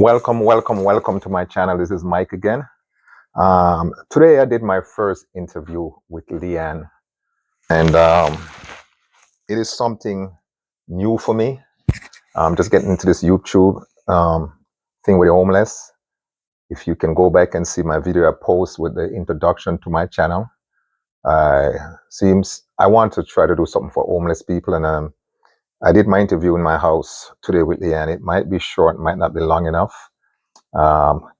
Welcome to my channel. This is Mike again. Today I did my first interview with Leanne, and it is something new for me. I'm just getting into this YouTube thing with the homeless. If you can go back and see my video I post with the introduction to my channel, I want to try to do something for homeless people, and I did my interview in my house today with Leanne. It might be short, might not be long enough.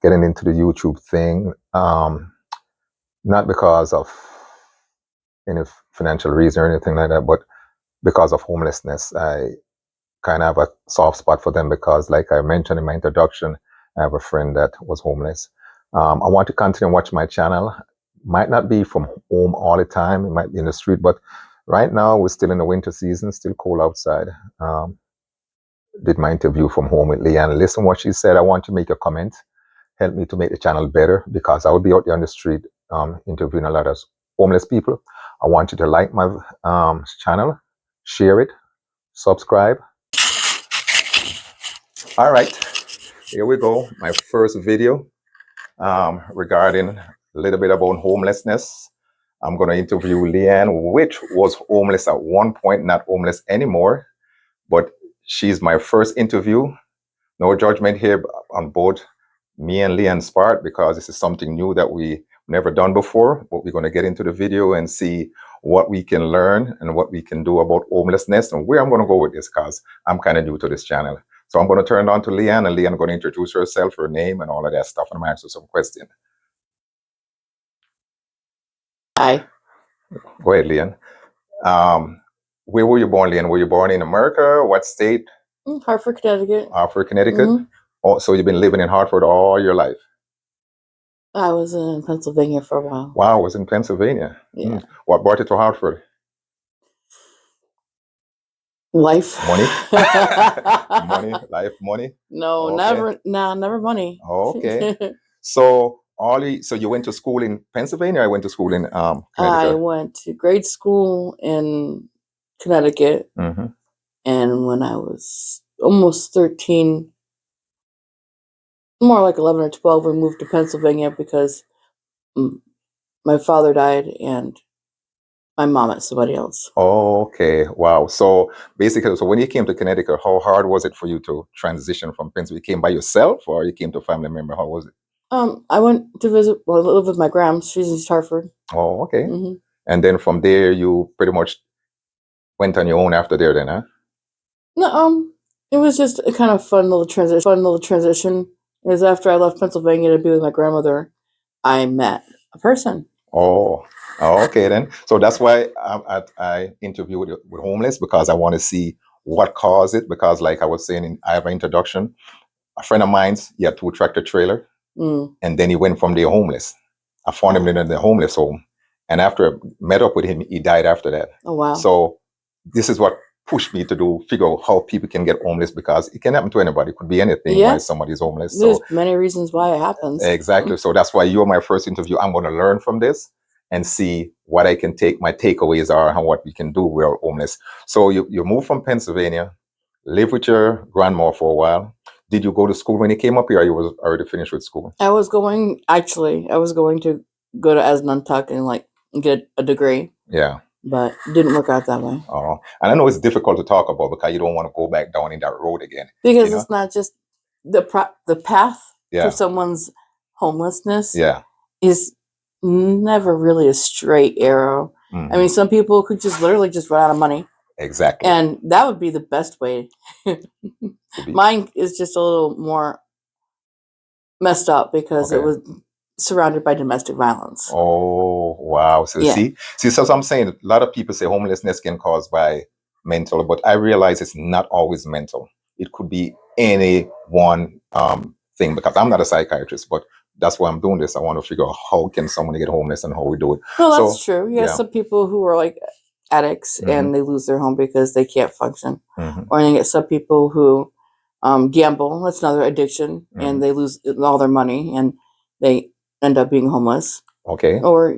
Getting into the YouTube thing, not because of any financial reason or anything like that, but because of homelessness. I kind of have a soft spot for them because, like I mentioned in my introduction, I have a friend that was homeless. I want to continue watch my channel. Might not be from home all the time. It might be in the street, but right now we're still in the winter season, still cold outside. Did my interview from home with Leanne. Listen what she said. I want to make a comment. Help me to make the channel better because I will be out there on the street interviewing a lot of homeless people. I want you to like my channel, share it, subscribe. All right, here we go. My first video regarding a little bit about homelessness. I'm going to interview Leanne, which was homeless at one point, not homeless anymore, but she's my first interview. No judgment here on both me and Leanne's part because this is something new that we never done before, but we're going to get into the video and see what we can learn and what we can do about homelessness and where I'm going to go with this because I'm kind of new to this channel. So I'm going to turn it on to Leanne, and Leanne is going to introduce herself, her name, and all of that stuff, and I'm going to answer some questions. Hi. Go ahead, Leanne. Where were you born, Leanne? Were you born in America? What state? Hartford, Connecticut. Hartford, Connecticut? Mhm. Oh, so you've been living in Hartford all your life? I was in Pennsylvania for a while. Wow, I was in Pennsylvania. Yeah. What brought you to Hartford? Life. Money? Money? Life? Money? No, Okay. never money. Okay. So you went to school in Pennsylvania, or I went to school in I Connecticut? went to grade school in Connecticut, Mm-hmm. and when I was almost 13, more like 11 or 12, we moved to Pennsylvania because my father died and my mom met somebody else. Okay. Wow. So basically, when you came to Connecticut, how hard was it for you to transition from Pennsylvania? You came by yourself, or you came to a family member? How was it? I went to visit, I live with my grams. She's in East Hartford. Oh, okay. Mm-hmm. And then from there, you pretty much went on your own after there, then, huh? No, it was just a kind of fun little transition. Is after I left Pennsylvania to be with my grandmother, I met a person. Oh, okay then. So that's why I interview with homeless because I want to see what caused it. Because like I was saying, I have an introduction. A friend of mine's, he had 2 tractor trailer, and then he went from there homeless. I found him in the homeless home, and after I met up with him, he died after that. Oh wow! So this is what pushed me to figure out how people can get homeless because it can happen to anybody. It could be anything why somebody's homeless. There's So many reasons why it happens. exactly. So that's why you're my first interview. I'm going to learn from this and see what I can take. My takeaways are and what we can do. We're homeless. So you moved from Pennsylvania, live with your grandma for a while. Did you go to school when you came up here, or you was already finished with school? I was going to go to Asnuntuck and get a degree. Yeah. But it didn't work out that way. Oh, and I know it's difficult to talk about because you don't want to go back down in that road again. Because it's not just the path Yeah. to someone's homelessness. Yeah. Is never really a straight arrow. I mean, some people could just literally just run out of money. Exactly. And that would be the best way. Mine is just a little more messed up because it was surrounded by domestic violence. Oh, wow. So see, so I'm saying a lot of people say homelessness can cause by mental, but I realize it's not always mental. It could be any one thing because I'm not a psychiatrist, but that's why I'm doing this. I want to figure out how can someone get homeless and how we do it. Well, that's true. Yeah, some people who are like addicts and they lose their home because they can't function. Or you get some people who gamble. That's another addiction, and they lose all their money and they end up being homeless. Okay. Or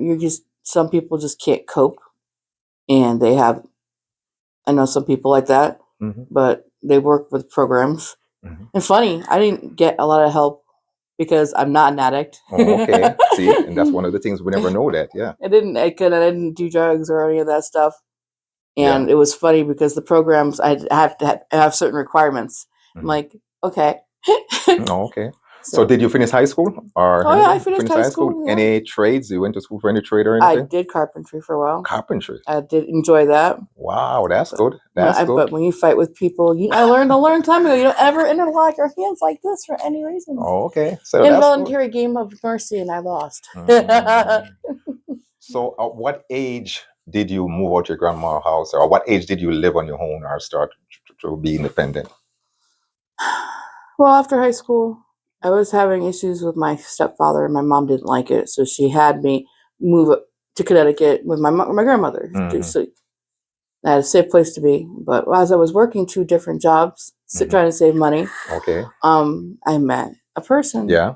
some people just can't cope, and I know some people like that, but they work with programs And funny, I didn't get a lot of help because I'm not an addict. Okay. See, and that's one of the things we never know that. Yeah. I didn't do drugs or any of that stuff. And it was funny because the programs I have to have certain requirements. I'm like, okay. Okay. So did you finish high school or yeah, I finished high school. Yeah. Any trades? You went to school for any trade or anything? I did carpentry for a while. Carpentry. I did enjoy that. Wow, that's good. That's good. But when you fight with people, I learned a long time ago. You don't ever interlock your hands like this for any reason. Oh, okay. So involuntary game of mercy, and I lost. So, at what age did you move out your grandma's house, or what age did you live on your own, or start to be independent? Well, after high school, I was having issues with my stepfather, and my mom didn't like it, so she had me move to Connecticut with my grandmother. So I had a safe place to be. But as I was working 2 different jobs, trying to save money, I met a person. Yeah.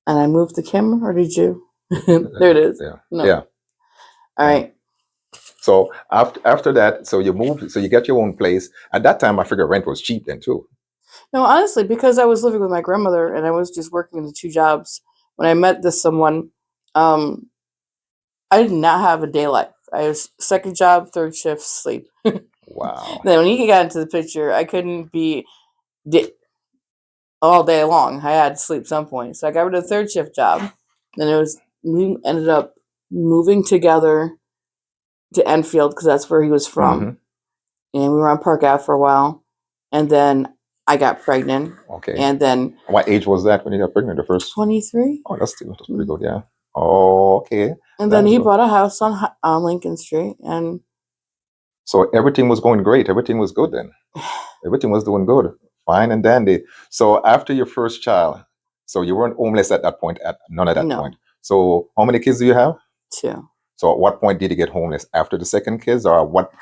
And I moved to Kim, or did you? There it is. Yeah. No. Yeah. All right. So after that, so you moved, so you get your own place. At that time, I figured rent was cheap then too. No, honestly, because I was living with my grandmother and I was just working the 2 jobs. When I met someone, I did not have a day life. I was second job, third shift, sleep. Wow. Then when you got into the picture, I couldn't be all day long. I had to sleep some point. So I got rid of the third shift job. Then we ended up moving together to Enfield because that's where he was from. And we were on Park Ave for a while. And then I got pregnant. Okay. And then what age was that when you got pregnant? The first 23. Oh, that's pretty good. Yeah. Oh, okay. And then he bought a house on Lincoln Street, and so everything was going great. Everything was good then. Everything was doing good, fine and dandy. So after your first child, so you weren't homeless at that point. None at that point. So how many kids do you have? 2. So at what point did you get homeless? After the second kids, or what?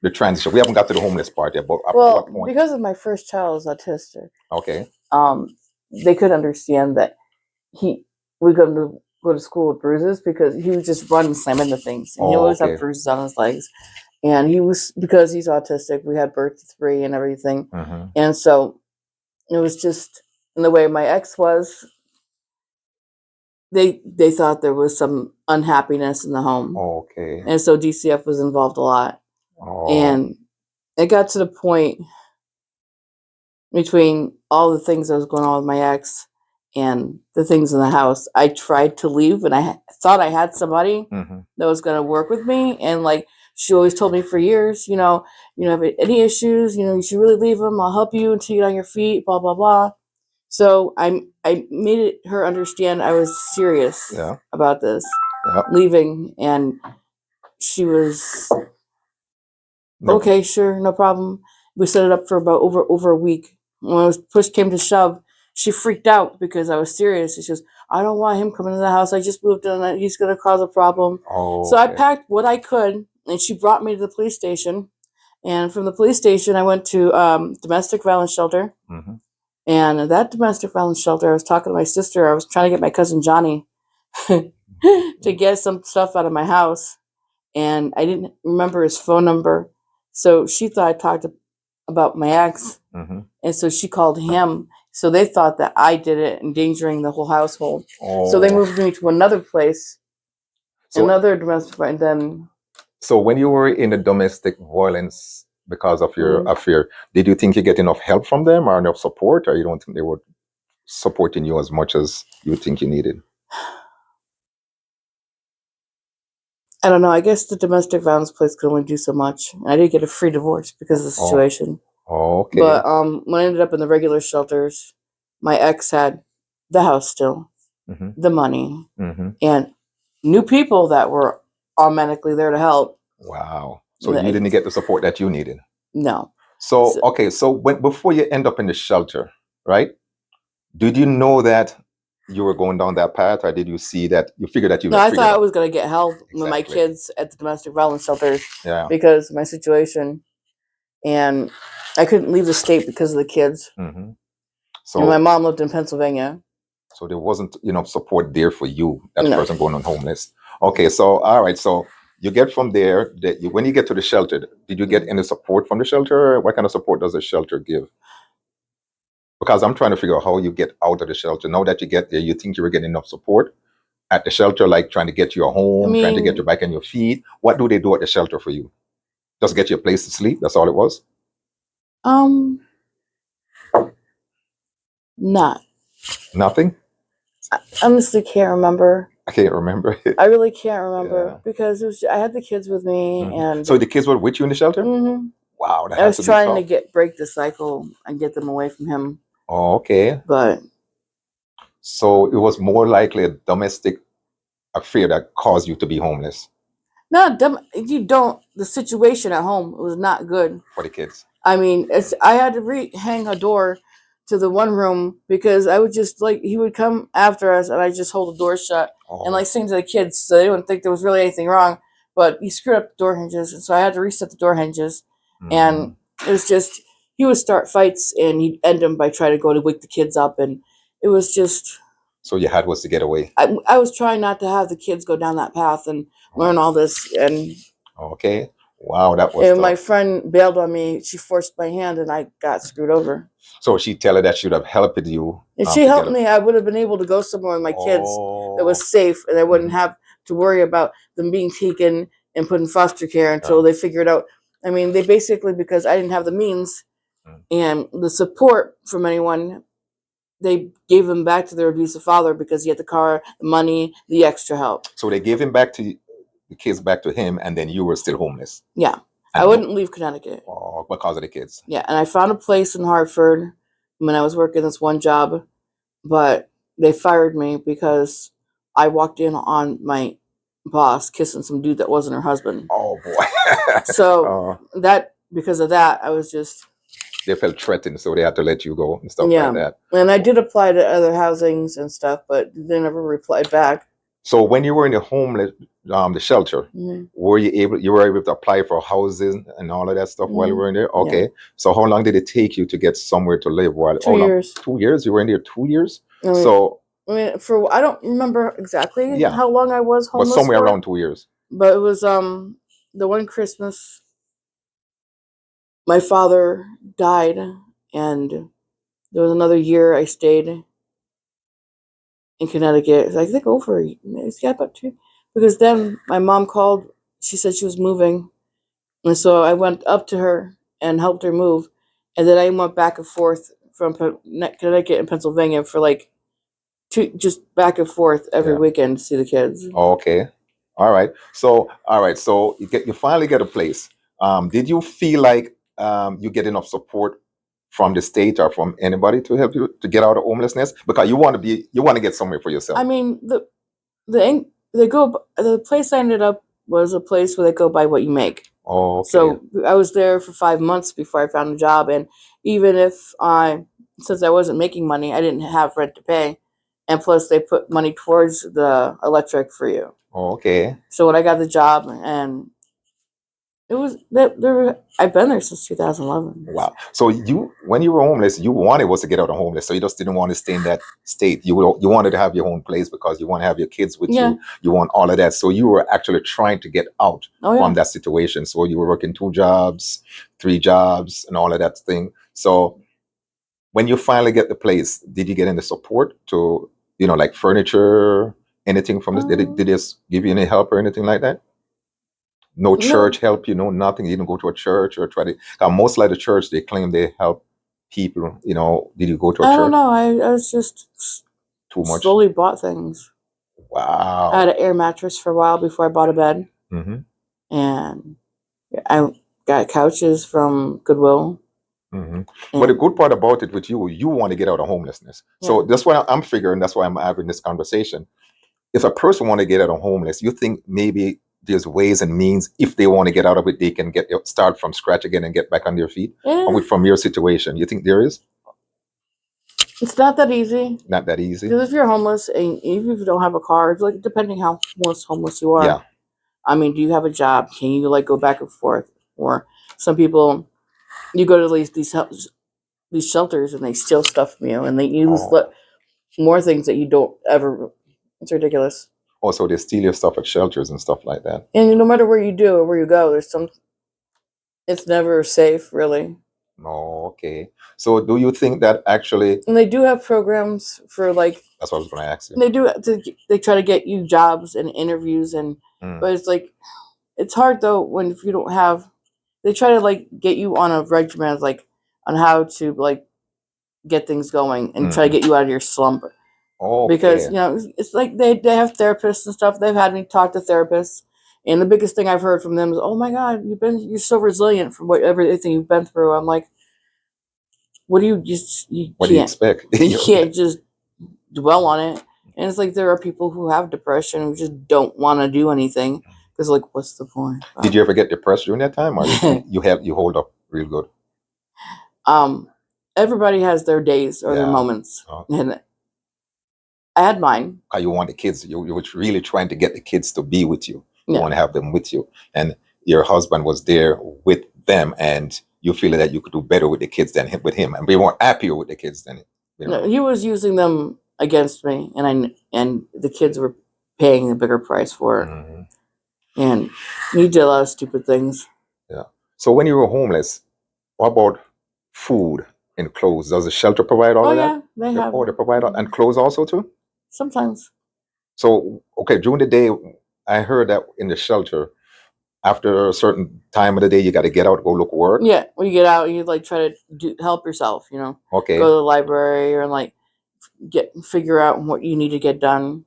The transition. We haven't got to the homeless part yet, but at what point? Because of my first child was autistic. Okay. They could understand that we going to go to school with bruises because he would just run and slam into things, and he always had bruises on his legs. And because he's autistic, we had birth to 3 and everything, and so it was just in the way my ex was. They thought there was some unhappiness in the home. Okay. And so DCF was involved a lot. Oh. And it got to the point between all the things that was going on with my ex and the things in the house, I tried to leave, and I thought I had somebody that was going to work with me. And like she always told me for years, you have any issues, you should really leave them. I'll help you until you get on your feet, blah, blah, blah. So I made her understand I was serious about this leaving, and she was okay, sure, no problem. We set it up for about over a week. When push came to shove, she freaked out because I was serious. She goes, "I don't want him coming to the house. I just moved in. He's going to cause a problem." So I packed what I could, and she brought me to the police station. And from the police station, I went to domestic violence shelter. And at that domestic violence shelter, I was talking to my sister. I was trying to get my cousin Johnny to get some stuff out of my house. And I didn't remember his phone number. So she thought I talked about my ex. And so she called him. So they thought that I did it, endangering the whole household. So they moved me to another place, another domestic violence. Then. So when you were in the domestic violence because of your affair, did you think you get enough help from them or enough support, or you don't think they were supporting you as much as you think you needed? I don't know. I guess the domestic violence place could only do so much. I did get a free divorce because of the situation. Okay. But when I ended up in the regular shelters, my ex had the house still, the money, and new people that were automatically there to help. Wow. So you didn't get the support that you needed? No. So okay. So before you end up in the shelter, right? Did you know that you were going down that path, or did you see that you figured that you? No, I thought I was going to get help with my kids at the domestic violence shelters because of my situation, and I couldn't leave the state because of the kids. So and my mom lived in Pennsylvania. So there wasn't enough support there for you, that person going on homeless. Okay, so all right, so you get from there. When you get to the shelter, did you get any support from the shelter? What kind of support does the shelter give? Because I'm trying to figure out how you get out of the shelter. Now that you get there, you think you were getting enough support at the shelter, like trying to get you a home, trying to get you back on your feet. What do they do at the shelter for you? Just get you a place to sleep? That's all it was? Not. Nothing? I honestly can't remember. I can't remember. I really can't remember because I had the kids with me, and so the kids were with you in the shelter? Wow, that I was trying to break the cycle and get them away from him. Oh, okay. But so it was more likely a domestic affair that caused you to be homeless. No, you don't. The situation at home was not good for the kids. I mean, I had to hang a door to the one room because I would just he would come after us and I just hold the door shut and sing to the kids so they wouldn't think there was really anything wrong. But he screwed up the door hinges, and so I had to reset the door hinges. And it was just he would start fights and he'd end them by trying to go to wake the kids up, and it was just. So you had was to get away. I was trying not to have the kids go down that path and learn all this. And okay. Wow, that was. And tough. My friend bailed on me. She forced my hand, and I got screwed over. So she tell her that she would have helped you. If she helped me, I would have been able to go somewhere with my kids that was safe, and I wouldn't have to worry about them being taken and put in foster care until they figured out. I mean, they basically, because I didn't have the means and the support from anyone, they gave him back to their abusive father because he had the car, the money, the extra help. So they gave him back to the kids back to him, and then you were still homeless. Yeah. And I wouldn't leave Connecticut. Oh, because of the kids. Yeah, and I found a place in Hartford when I was working this one job, but they fired me because I walked in on my boss kissing some dude that wasn't her husband. Oh boy. So because of that, I was just. They felt threatened, so they had to let you go and stuff like that. And I did apply to other housings and stuff, but they never replied back. So when you were in the homeless, the shelter, were you able to apply for housing and all of that stuff while you were in there? Okay. Yeah. So how long did it take you to get somewhere to live? 2 years. 2 years? You were in there 2 years? I don't remember exactly how long I was homeless. But somewhere around 2 years. But it was the one Christmas my father died, and there was another year I stayed in Connecticut. I think about 2. Because then my mom called. She said she was moving. And so I went up to her and helped her move. And then I went back and forth from Connecticut and Pennsylvania for just back and forth every weekend to see the kids. Oh, okay. All right. So you finally get a place. Did you feel like you get enough support from the state or from anybody to help you to get out of homelessness? Because you want to get somewhere for yourself. I mean, the place I ended up was a place where they go by what you make. Oh, okay. So I was there for 5 months before I found a job, and even since I wasn't making money, I didn't have rent to pay, and plus they put money towards the electric for you. Oh, okay. So when I got the job, and it was I've been there since 2011. Wow. So when you were homeless, you wanted was to get out of homeless. So you just didn't want to stay in that state. You wanted to have your own place because you want to have your kids with you. You want all of that. So you were actually trying to get out from that situation. So you were working 2 jobs, 3 jobs, and all of that thing. So when you finally get the place, did you get any support to, like furniture, anything from this? Did they give you any help or anything like that? No church help, nothing. You didn't go to a church or try to. Most like the church, they claim they help people. Did you go to a church? I don't know. I was just too much. Slowly bought things. Wow. I had an air mattress for a while before I bought a bed, and I got couches from Goodwill. But the good part about it with you want to get out of homelessness. So that's why I'm figuring. That's why I'm having this conversation. If a person want to get out of homeless, you think maybe there's ways and means if they want to get out of it, they can start from scratch again and get back on their feet? Or from your situation, you think there is? It's not that easy. Not that easy? Because if you're homeless, and even if you don't have a car, depending how homeless you are, I mean, do you have a job? Can you go back and forth? Or some people, you go to these shelters and they steal stuff from you, and they use more things that you don't ever. It's ridiculous. Also, they steal your stuff at shelters and stuff like that. And no matter where you do or where you go, it's never safe, really. Oh, okay. So do you think that actually? And they do have programs for like. That's what I was going to ask you. They try to get you jobs and interviews but it's like it's hard though when if you don't have. They try to like get you on a regimen like on how to like get things going and try to get you out of your slump. Okay. Because it's like they have therapists and stuff. They've had me talk to therapists, and the biggest thing I've heard from them is, "Oh my God, you're so resilient from everything you've been through." I'm like, what do you what do you expect? You can't just dwell on it. And it's like there are people who have depression who just don't want to do anything because like, what's the point? Did you ever get depressed during that time, or you hold up real good? Everybody has their days or their moments, and I had mine. You want the kids? You were really trying to get the kids to be with you. You want to have them with you, and your husband was there with them, and you feel that you could do better with the kids than with him, and be more happier with the kids than. No, he was using them against me, and the kids were paying a bigger price for it. And he did a lot of stupid things. Yeah. So when you were homeless, what about food and clothes? Does the shelter provide all of that? Yeah, they have. They provide and clothes also too? Sometimes. So, okay, during the day, I heard that in the shelter, after a certain time of the day, you got to get out, go look work. Yeah, when you get out, you like try to help yourself. Okay. Go to the library or like figure out what you need to get done.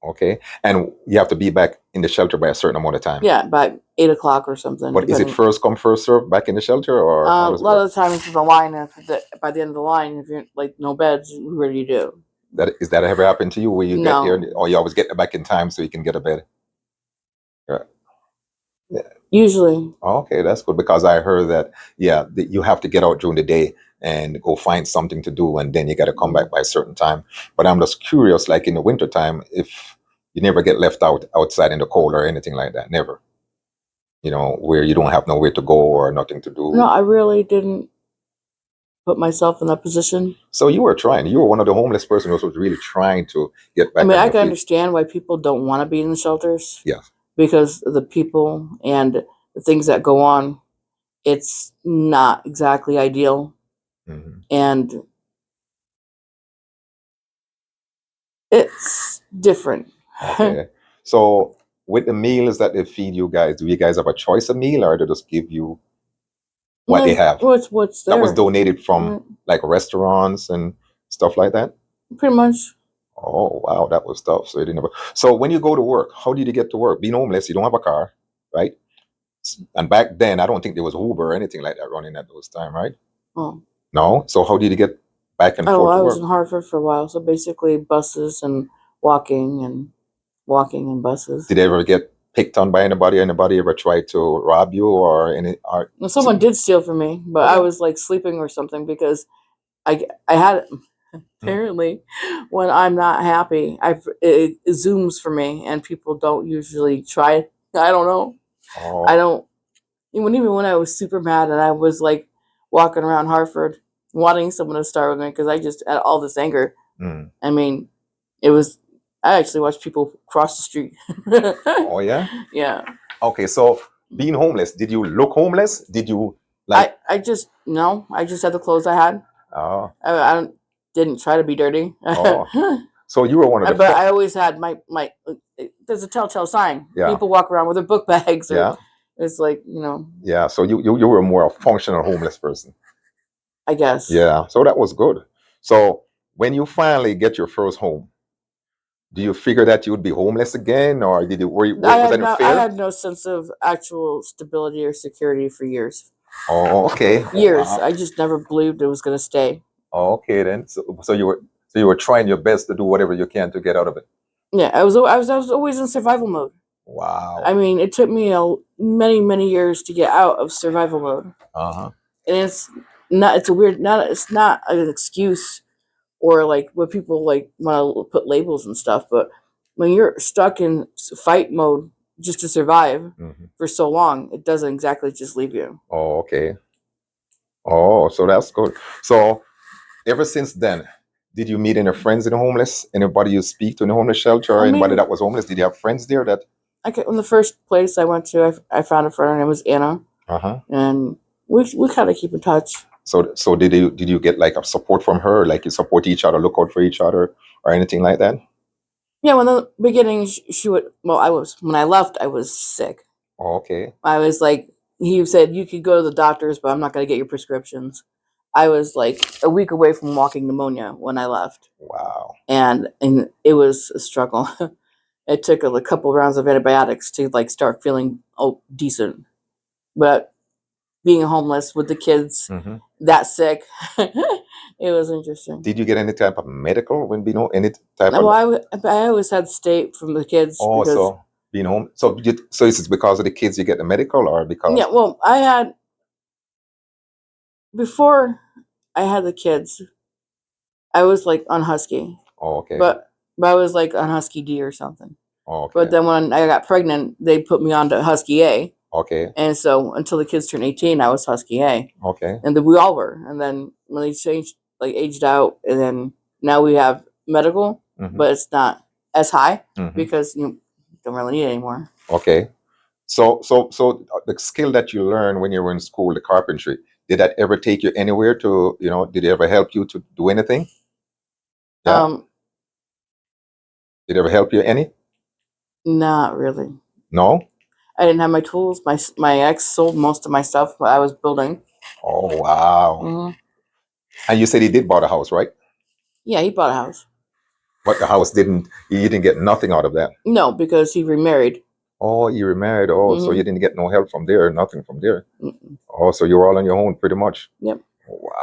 Okay, and you have to be back in the shelter by a certain amount of time. Yeah, by 8 o'clock or something. But is it first come, first serve back in the shelter, or a lot of the time it's the line? By the end of the line, if you're like no beds, what do you do? Is that ever happened to you where you get there, or you always get back in time so you can get a bed? Yeah. Usually. Okay, that's good, because I heard that you have to get out during the day and go find something to do, and then you got to come back by a certain time. But I'm just curious, like in the wintertime, if you never get left outside in the cold or anything like that, never. Where you don't have nowhere to go or nothing to do. No, I really didn't put myself in that position. So you were trying. You were one of the homeless person who was really trying to get back. I mean, I can understand why people don't want to be in the shelters. Yeah. Because of the people and the things that go on, it's not exactly ideal. And it's different. Okay. So with the meals that they feed you guys, do you guys have a choice of meal, or do they just give you what they have? What's there? That was donated from like restaurants and stuff like that? Pretty much. Oh, wow, that was tough. So you didn't have So when you go to work, how did you get to work? Being homeless, you don't have a car, right? And back then, I don't think there was Uber or anything like that running at those time, right? Oh. No? So how did you get back and forth to work? I was in Hartford for a while, so basically buses and walking and buses. Did they ever get picked on by anybody? Anybody ever tried to rob you or any? Well, someone did steal from me, but I was like sleeping or something because I had apparently when I'm not happy, it zooms for me, and people don't usually try. I don't know. Oh. I don't. Even when I was super mad and I was like walking around Hartford wanting someone to start with me because I just had all this anger. I mean, it was. I actually watched people cross the street. Oh yeah. Yeah. Okay, so being homeless, did you look homeless? Did you like? I just had the clothes I had. Oh. I didn't try to be dirty. Oh. So you were one of the. But I always had my. There's a telltale sign. Yeah. People walk around with their book bags. Or, it's like Yeah. So you were more a functional homeless person. I guess. Yeah. So that was good. So when you finally get your first home, do you figure that you would be homeless again, or did you was any fear? I had no sense of actual stability or security for years. Oh, okay. Years. Wow. I just never believed it was going to stay. Oh, okay then. So you were trying your best to do whatever you can to get out of it. Yeah, I was always in survival mode. Wow. I mean, it took me many years to get out of survival mode. Uh-huh. And it's not an excuse. Or like what people like want to put labels and stuff, but when you're stuck in fight mode just to survive for so long, it doesn't exactly just leave you. Oh, okay. Oh, so that's good. So ever since then, did you meet any friends in the homeless? Anybody you speak to in the homeless shelter, or anybody that was homeless? Did you have friends there that? In the first place I went to, I found a friend. Her name was Anna. Uh-huh. And we kind of keep in touch. So did you get like a support from her? Like you support each other, look out for each other, or anything like that? Yeah, when the beginning, she would. Well, when I left, I was sick. Oh, okay. I was like, he said you could go to the doctors, but I'm not going to get your prescriptions. I was like a week away from walking pneumonia when I left. Wow. And it was a struggle. It took a couple rounds of antibiotics to like start feeling decent. But being homeless with the kids that sick, it was interesting. Did you get any type of medical when being home? Any type Well, of? I always had state from the kids. Oh, because, so being home. So is it because of the kids you get the medical, or because? Yeah, well, I had before I had the kids, I was like on Husky. Oh, okay. But I was like on Husky D or something. Oh, okay. But then when I got pregnant, they put me on to Husky A. Okay. And so until the kids turned 18, I was Husky A. Okay. And then we all were. And then when they changed, like aged out, and then now we have medical, but it's not as high because you don't really need it anymore. Okay. So the skill that you learned when you were in school, the carpentry, did that ever take you anywhere to, did it ever help you to do anything? Yeah. Did it ever help you any? Not really. No? I didn't have my tools. My ex sold most of my stuff I was building. Oh, wow. And you said he did buy a house, right? Yeah, he bought a house. But the house you didn't get nothing out of that? No, because he remarried. Oh, you remarried. Oh, so you didn't get no help from there, nothing from there. Oh, so you were all on your own pretty much. Yep. Wow.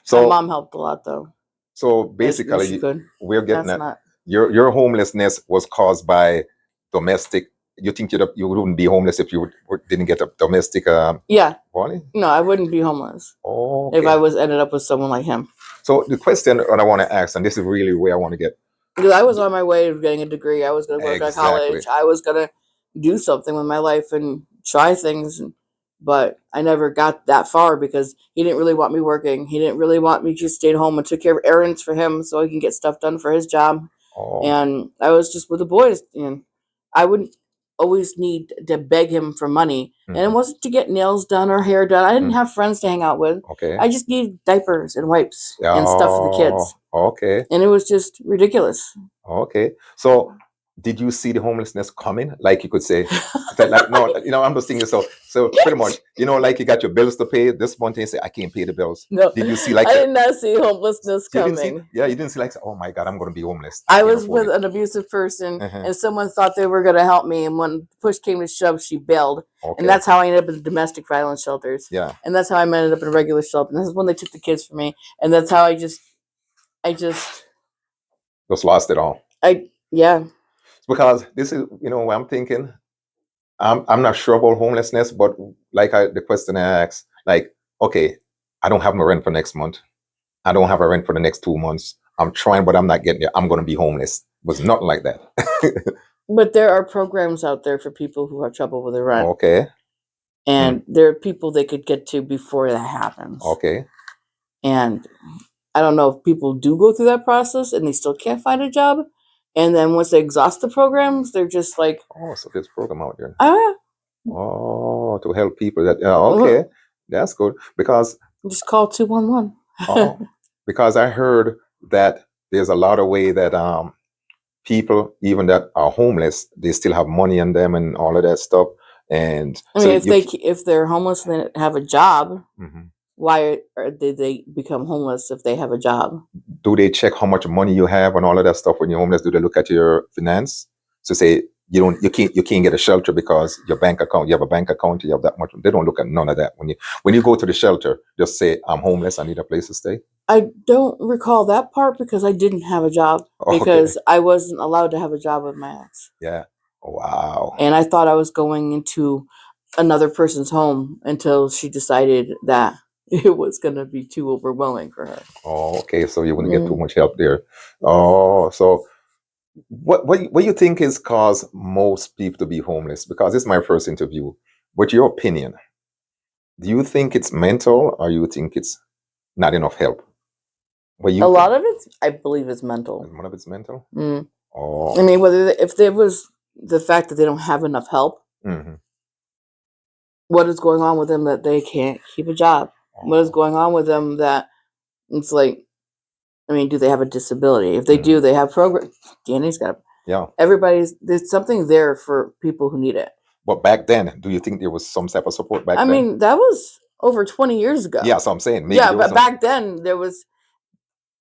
So my mom helped a lot though. So basically, we're getting That's at your homelessness was caused by domestic. You think you wouldn't be homeless if you didn't get a domestic Yeah. violence? No, I wouldn't be homeless. Oh, if I was ended up with someone like him. So the question that I want to ask, and this is really where I want to get, because I was on my way to getting a degree. I was going to go to college. I was going to do something with my life and try things, but I never got that far because he didn't really want me working. He didn't really want me just stayed home and took care of errands for him so he can get stuff done for his job. And I was just with the boys, and I wouldn't always need to beg him for money. And it wasn't to get nails done or hair done. I didn't have friends to hang out with. Okay. I just needed diapers and wipes and stuff for the kids. Okay. And it was just ridiculous. Okay. So did you see the homelessness coming? Like you could say, like, no, I'm just thinking, so pretty much, like you got your bills to pay this month and you say, I can't pay the bills. No. Did you see like I did not see homelessness coming. You didn't see like, oh my God, I'm going to be homeless. I was with an abusive person and someone thought they were going to help me. And when push came to shove, she bailed. Okay. And that's how I ended up in domestic violence shelters. Yeah. And that's how I ended up in a regular shelter. And this is when they took the kids from me. And that's how I just lost it all. Yeah. Because this is, what I'm thinking. I'm not sure about homelessness, but like the question I asked, like, okay, I don't have my rent for next month. I don't have a rent for the next 2 months. I'm trying, but I'm not getting it. I'm going to be homeless. It was nothing like that. But there are programs out there for people who have trouble with their rent. Okay. And there are people they could get to before that happens. Okay. And I don't know if people do go through that process and they still can't find a job. And then once they exhaust the programs, they're just like, oh, so there's a program out there. Oh, yeah. Oh, to help people that, okay. That's good. Because just call 211. Because I heard that there's a lot of way that people, even that are homeless, they still have money on them and all of that stuff. And I mean, if they're homeless and they have a job, why did they become homeless if they have a job? Do they check how much money you have and all of that stuff when you're homeless? Do they look at your finance to say you can't get a shelter because you have a bank account, you have that much? They don't look at none of that. When you go to the shelter, just say, I'm homeless, I need a place to stay. I don't recall that part because I didn't have a job because I wasn't allowed to have a job with my ex. Yeah. Wow. And I thought I was going into another person's home until she decided that it was going to be too overwhelming for her. Oh, okay. So you wouldn't get too much help there. Oh, so what do you think has caused most people to be homeless? Because this is my first interview. What's your opinion? Do you think it's mental or you think it's not enough help? A lot of it, I believe, is mental. One of it's mental? Oh. I mean, if there was the fact that they don't have enough help, what is going on with them that they can't keep a job? what is going on with them that it's like, I mean, do they have a disability? If they do, they have program. Danny's got. Yeah. There's something there for people who need it. But back then, do you think there was some type of support back then? I mean, that was over 20 years ago. Yeah, so I'm saying. Maybe but back then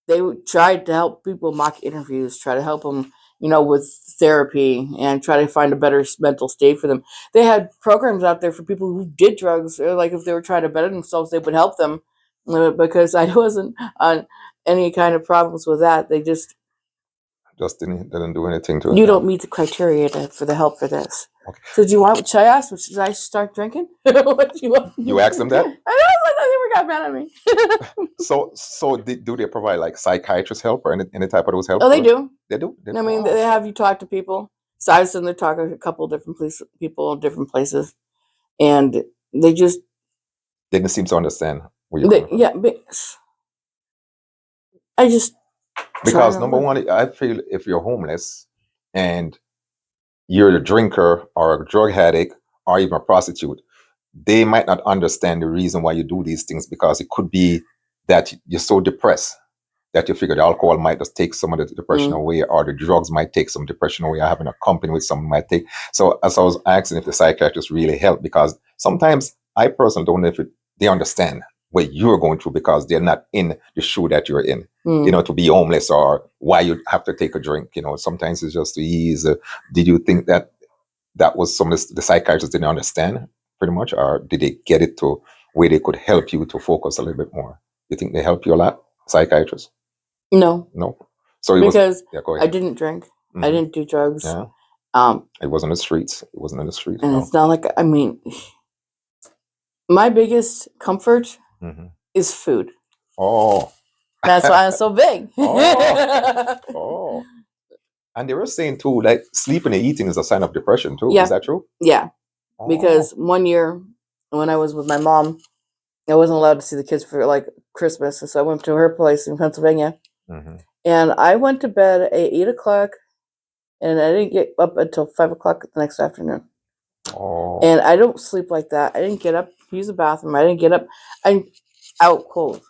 they tried to help people mock interviews, try to help them, with therapy and try to find a better mental state for them. They had programs out there for people who did drugs, or like if they were trying to better themselves, they would help them. Because I wasn't on any kind of problems with that. They just didn't do anything to it. You don't meet the criteria for the help for this. Okay. So should I ask? Should I start drinking? What do you want? You asked them that? I know, they never got mad at me. So do they provide like psychiatrist help or any type of those help? Oh, they do. They do? I mean, they have you talk to people. So I was in there talking to a couple of different people in different places. And they just didn't seem to understand where you're coming from. Yeah. Because number one, I feel if you're homeless and you're a drinker or a drug addict or even a prostitute, they might not understand the reason why you do these things, because it could be that you're so depressed that you figure the alcohol might just take some of the depression away, or the drugs might take some depression away, or having a company with someone might take. So as I was asking if the psychiatrist really helped, because sometimes I personally don't know if they understand what you're going through, because they're not in the shoe that you're in, to be homeless or why you have to take a drink. Sometimes it's just to ease. Did you think that was some of the psychiatrists didn't understand pretty much, or did they get it to where they could help you to focus a little bit more? You think they help you a lot, psychiatrists? No. So because I didn't drink. I didn't do drugs. Yeah. It wasn't in the streets. It wasn't in the streets. And it's not like, I mean, my biggest comfort is food. Oh. That's why I'm so big. Oh. And they were saying too, like sleeping and eating is a sign of depression too. Yeah. Is that true? Yeah. Oh. Because one year when I was with my mom, I wasn't allowed to see the kids for like Christmas. So I went to her place in Pennsylvania. And I went to bed at 8 o'clock, and I didn't get up until 5 o'clock the next afternoon. Oh. And I don't sleep like that. I didn't get up to use the bathroom. I didn't get up. I'm out cold.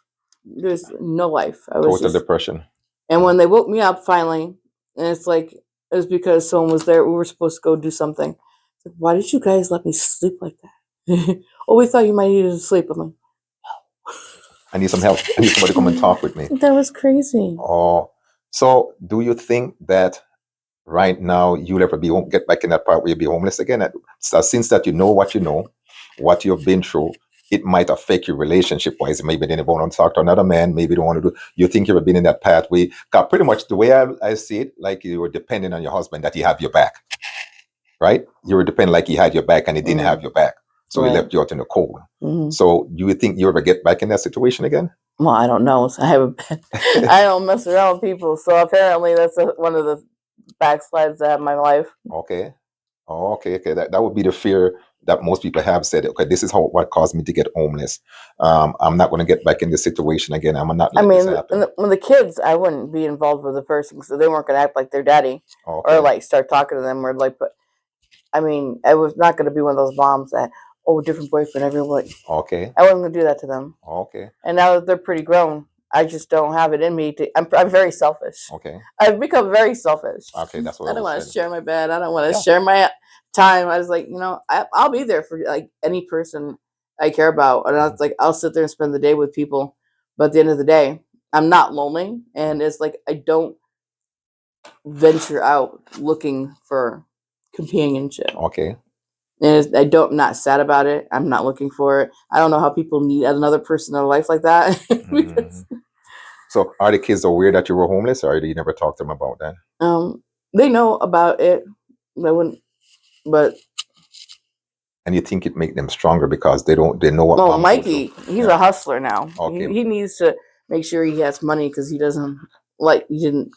There's no life. I was total depression. And when they woke me up finally, and it's like, it was because someone was there. We were supposed to go do something. Like, why did you guys let me sleep like that? Oh, we thought you might need to sleep. I'm like, I need some help. I need somebody to come and talk with me. That was crazy. Oh, so do you think that right now you'll ever get back in that part where you'll be homeless again? So since that you know, what you've been through, it might affect your relationship-wise. Maybe they don't want to talk to another man. Maybe they don't want to do. You think you've been in that pathway? Because pretty much the way I see it, like you were depending on your husband, that he have your back, right? You were depending like he had your back and he didn't have your back. So he left you out in the cold. So do you think you ever get back in that situation again? Well, I don't know. I haven't been. I don't mess around with people. So apparently that's one of the backslides I have in my life. Okay. Oh, okay. That would be the fear that most people have said. Okay, this is what caused me to get homeless. I'm not going to get back in this situation again. I'm not. I mean, when the kids, I wouldn't be involved with the person, so they weren't going to act like their daddy or like start talking to them or like. But I mean, I was not going to be one of those moms that different boyfriend everybody. Okay. I wasn't going to do that to them. Okay. And now that they're pretty grown, I just don't have it in me to. I'm very selfish. Okay. I've become very selfish. Okay, that's what I don't want to share my bed. I don't want to share my time. I was like, I'll be there for like any person I care about, and I was like, I'll sit there and spend the day with people. But at the end of the day, I'm not lonely, and it's like I don't venture out looking for companionship. Okay. And I'm not sad about it. I'm not looking for it. I don't know how people need another person in their life like that. So are the kids aware that you were homeless, or you never talked to them about that? They know about it. They wouldn't, but. And you think it make them stronger because they know what? Well, Mikey, he's a hustler now. Okay. He needs to make sure he has money because he didn't.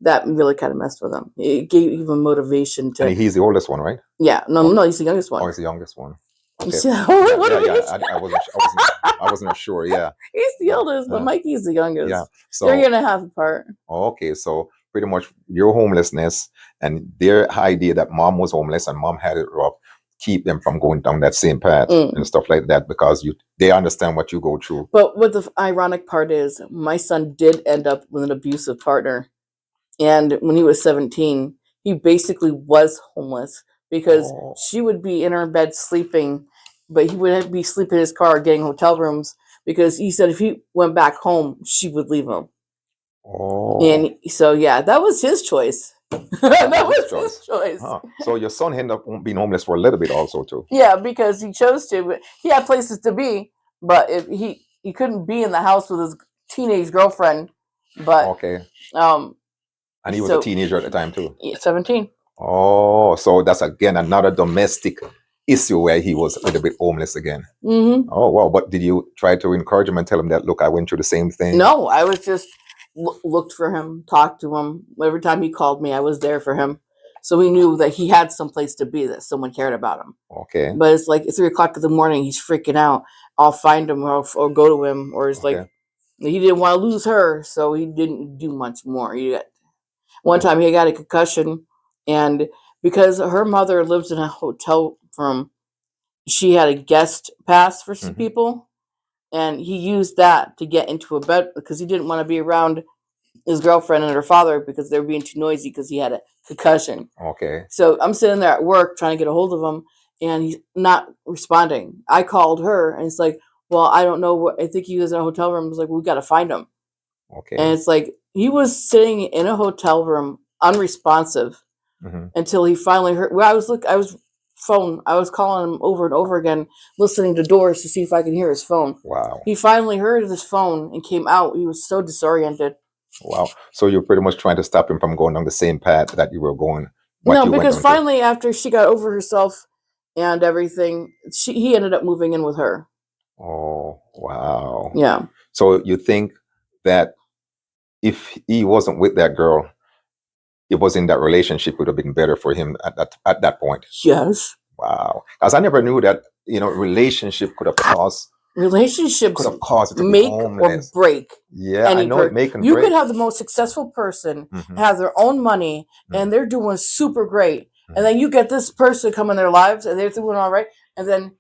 That really kind of messed with him. It gave him motivation to. And he's the oldest one, right? Yeah, no, he's the youngest one. Oh, he's the youngest one. Okay. I wasn't sure. Yeah, he's the oldest, but Mikey's the youngest. Yeah, so they're gonna have apart. Okay, so pretty much your homelessness and their idea that mom was homeless and mom had it rough keep them from going down that same path and stuff like that, because they understand what you go through. But what the ironic part is, my son did end up with an abusive partner. And when he was 17, he basically was homeless because she would be in her bed sleeping, but he would be sleeping in his car getting hotel rooms because he said if he went back home, she would leave him. And so, yeah, that was his choice. That was his choice. So your son ended up being homeless for a little bit also too. Yeah, because he chose to. But he had places to be, but he couldn't be in the house with his teenage girlfriend. But and he was a teenager at the time too. Yeah, 17. Oh, so that's again another domestic issue where he was a little bit homeless again. Mm-hmm. Oh, wow. But did you try to encourage him and tell him that, look, I went through the same thing? No, I was just looked for him, talked to him. Every time he called me, I was there for him. So we knew that he had some place to be, that someone cared about him. Okay. But it's like 3 o'clock in the morning, he's freaking out. I'll find him or go to him. Or it's like he didn't want to lose her, so he didn't do much more. One time he got a concussion, and because her mother lives in a hotel room, she had a guest pass for some people. And he used that to get into a bed because he didn't want to be around his girlfriend and her father because they were being too noisy because he had a concussion. Okay. So I'm sitting there at work trying to get a hold of him, and he's not responding. I called her, and it's like, well, I don't know what. I think he was in a hotel room. It's like, we got to find him. Okay. And it's like he was sitting in a hotel room, unresponsive, until he finally heard. Well, I was calling him over and over again, listening to doors to see if I could hear his phone. Wow. He finally heard his phone and came out. He was so disoriented. Wow. So you're pretty much trying to stop him from going on the same path that you were going. No, because finally, after she got over herself and everything, he ended up moving in with her. Oh, wow. Yeah. So you think that if he wasn't with that girl, it was in that relationship would have been better for him at that point? Yes. Wow. Because I never knew that, relationship could have caused. Relationships could have caused it to make or break. Yeah, I know it make and you break. could have the most successful person, have their own money, and they're doing super great. And then you get this person come in their lives and they're doing all right. And then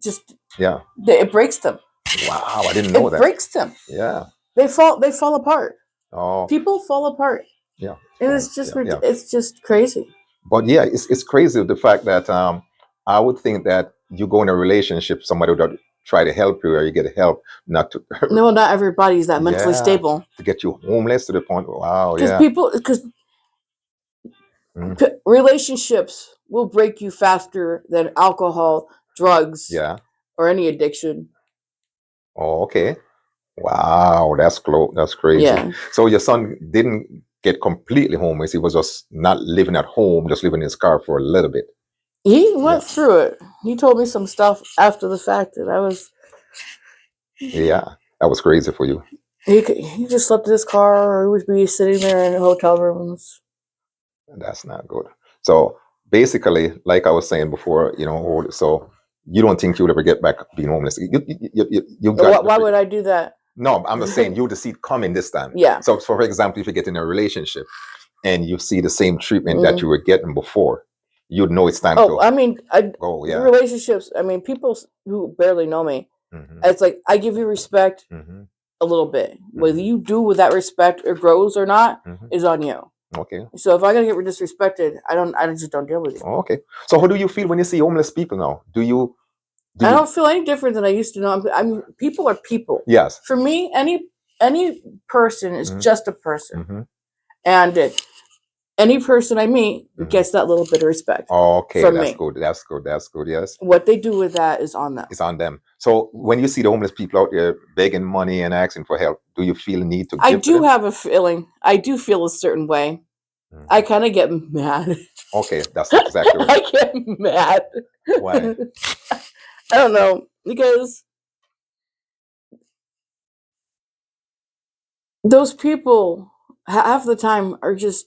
just it breaks them. Wow, I didn't know that. It breaks them. Yeah. They fall apart. Oh. People fall apart. Yeah. And it's just it's just crazy. But yeah, it's crazy the fact that I would think that you go in a relationship, somebody would try to help you or you get help, not to. No, not everybody's that mentally stable. To get you homeless to the point. Wow. Because relationships will break you faster than alcohol, drugs, or any addiction. Oh, okay. Wow, that's crazy. Yeah. So your son didn't get completely homeless. He was just not living at home, just living in his car for a little bit. He went through it. He told me some stuff after the fact that I was. Yeah, that was crazy for you. He just slept in his car, or he would be sitting there in hotel rooms. That's not good. So basically, like I was saying before, so you don't think you would ever get back being homeless? Why would I do that? No, I'm just saying you would see it coming this time. Yeah. So, for example, if you get in a relationship and you see the same treatment that you were getting before, you'd know it's time to go. I mean, relationships. I mean, people who barely know me, it's like I give you respect a little bit. Whether you do with that respect or grows or not is on you. Okay. So if I gotta get disrespected, I just don't deal with you. Okay. So how do you feel when you see homeless people now? I don't feel any different than I used to know. I mean, people are people. Yes. For me, any person is just a person, and any person I meet gets that little bit of respect. Okay, from that's me. good. That's good. That's good. Yes. What they do with that is on them. It's on them. So when you see the homeless people out there begging money and asking for help, do you feel a need to? I do have a feeling. I do feel a certain way. I kind of get mad. Okay, that's exactly right. I get mad. Why? I don't know, because those people half the time are just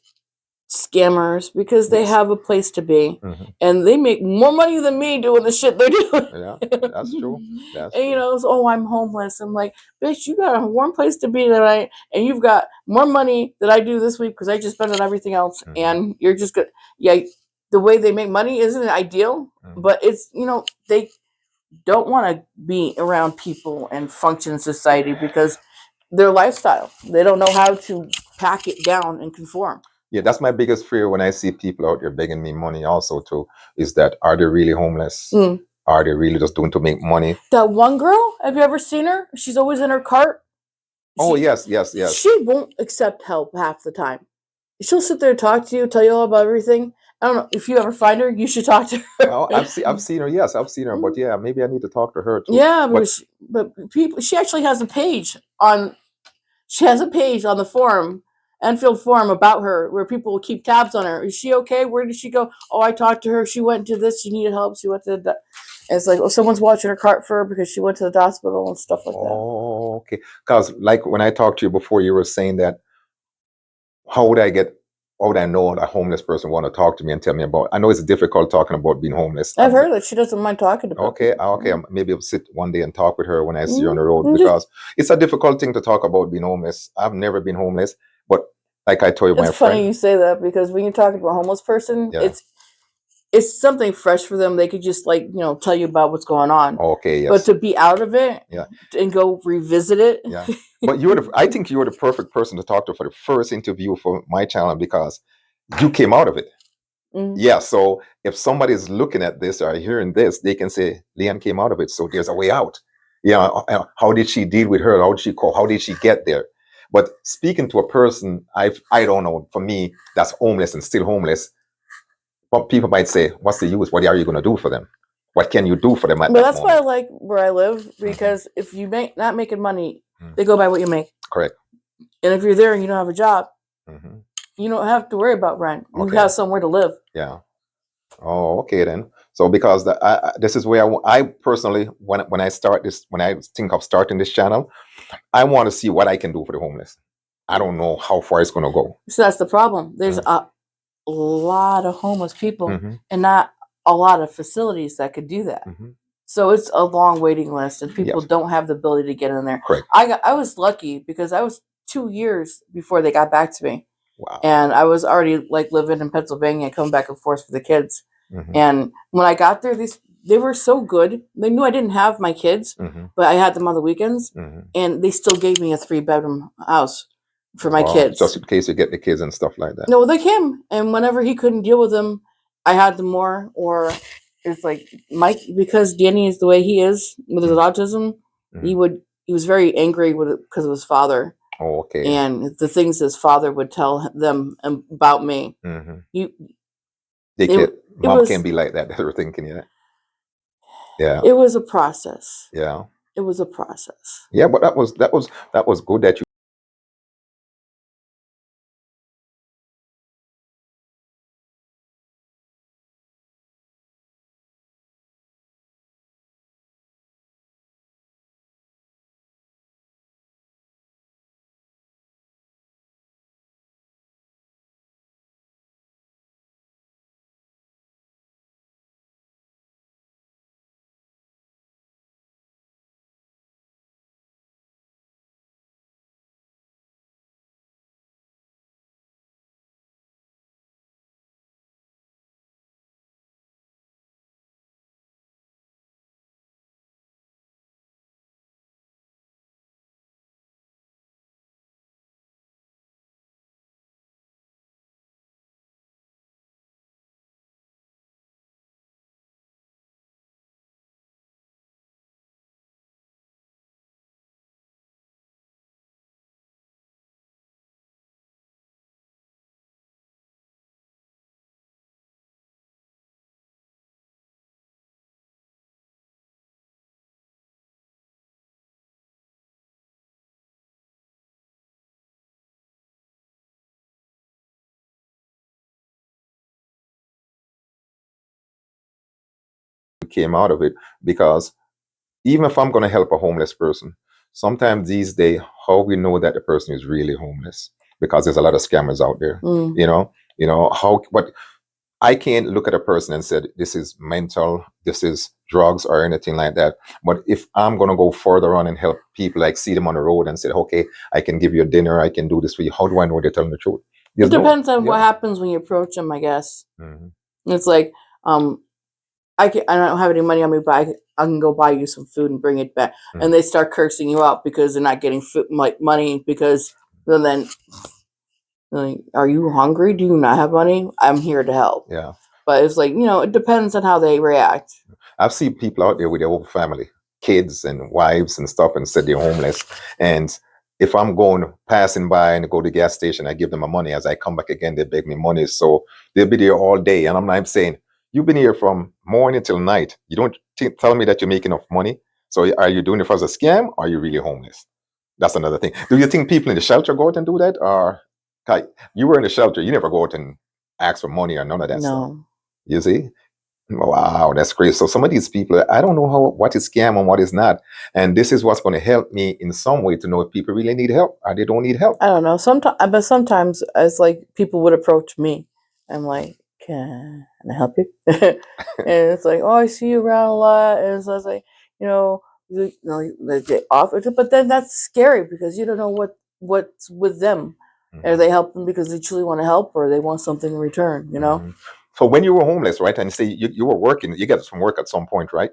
scammers because they have a place to be and they make more money than me doing the shit they're doing. Yeah, that's true. And so, I'm homeless. I'm like, bitch, you got a warm place to be tonight and you've got more money than I do this week because I just spent on everything else and you're just good. Yeah, the way they make money isn't ideal, but it's, they don't want to be around people and function in society because their lifestyle. They don't know how to pack it down and conform. Yeah, that's my biggest fear when I see people out there begging me money also too, is that are they really homeless? Are they really just doing to make money? That one girl, have you ever seen her? She's always in her cart. Yes. She won't accept help half the time. She'll sit there and talk to you, tell you all about everything. I don't know if you ever find her, you should talk to her. Oh, I've seen her. Yes, I've seen her. But yeah, maybe I need to talk to her too. Yeah, but people. She actually has a page on. She has a page on the forum, Enfield Forum, about her, where people will keep tabs on her. Is she okay? Where did she go? Oh, I talked to her. She went to this. She needed help. She went to that. It's like, oh, someone's watching her cart for her because she went to the hospital and stuff like that. Oh, okay. Because like when I talked to you before, you were saying that how would I know a homeless person want to talk to me and tell me about? I know it's difficult talking about being homeless. I've heard that she doesn't mind talking about. Okay. Maybe I'll sit one day and talk with her when I see her on the road, because it's a difficult thing to talk about being homeless. I've never been homeless, but like I told you, it's funny you say that, because when you're talking to a homeless person, it's something fresh for them. They could just tell you about what's going on. Okay, yes. But to be out of it, and go revisit it. Yeah. But I think you're the perfect person to talk to for the first interview for my channel, because you came out of it. Yeah. So if somebody's looking at this or hearing this, they can say, Leanne came out of it, so there's a way out. Yeah. How did she deal with her? How did she call? How did she get there? But speaking to a person, I don't know, for me, that's homeless and still homeless. But people might say, what's the use? What are you going to do for them? What can you do for them at that that's moment? why I like where I live, because if you not making money, they go by what you make. Correct. And if you're there and you don't have a job, you don't have to worry about rent. You have somewhere to live. Yeah. Oh, okay then. So because this is where I personally, when I start this, when I think of starting this channel, I want to see what I can do for the homeless. I don't know how far it's going to go. So that's the problem. There's a lot of homeless people and not a lot of facilities that could do that. So it's a long waiting list, and people don't have the ability to get in there. Correct. I was lucky because I was 2 years before they got back to me. Wow. And I was already living in Pennsylvania and coming back and forth for the kids. And when I got there, they were so good. They knew I didn't have my kids, but I had them on the weekends, and they still gave me a 3-bedroom house for my kids. Just in case you get the kids and stuff like that. No, they came, and whenever he couldn't deal with them, I had them more. Or it's like Mike, because Danny is the way he is with his autism. He was very angry with it because of his father. Oh, okay. And the things his father would tell them about me. Mom can't be like that. They were thinking, yeah. It was a process. Yeah. It was a process. Yeah, but that was good that you came out of it, because even if I'm going to help a homeless person, sometimes these days, how we know that the person is really homeless, because there's a lot of scammers out there. But I can't look at a person and say this is mental, this is drugs or anything like that. But if I'm going to go further on and help people, like see them on the road and say, okay, I can give you a dinner, I can do this for you, how do I know they're telling the truth? It depends on what happens when you approach them, I guess. It's like, I don't have any money on me, but I can go buy you some food and bring it back. And they start cursing you out because they're not getting food, like money, because then, like, are you hungry? Do you not have money? I'm here to help. Yeah. But it's like, it depends on how they react. I've seen people out there with their whole family, kids and wives and stuff, and said they're homeless. And if I'm passing by and go to the gas station, I give them my money. As I come back again, they beg me money. So they'll be there all day. And I'm saying, you've been here from morning till night. You don't tell me that you're making enough money. So are you doing it as a scam, or are you really homeless? That's another thing. Do you think people in the shelter go out and do that? Or you were in the shelter, you never go out and ask for money or none of that stuff. You see? Wow, that's great. So some of these people, I don't know what is scam and what is not. And this is what's going to help me in some way to know if people really need help or they don't need help. I don't know. Sometimes it's like people would approach me. I'm like, can I help you? And it's like, oh, I see you around a lot. And so I was like, they offer it, but then that's scary because you don't know what's with them. Are they helping because they truly want to help, or they want something in return? So when you were homeless, right, and say you were working, you got some work at some point, right?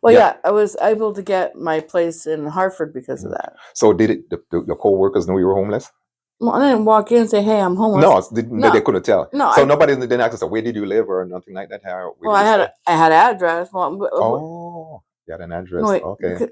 Well, yeah, I was able to get my place in Hartford because of that. So did your co-workers know you were homeless? Well, I didn't walk in and say, "Hey, I'm homeless." No, they couldn't tell. No, so nobody didn't ask us, where did you live or nothing like that? I had an address. Oh, you had an address. Okay.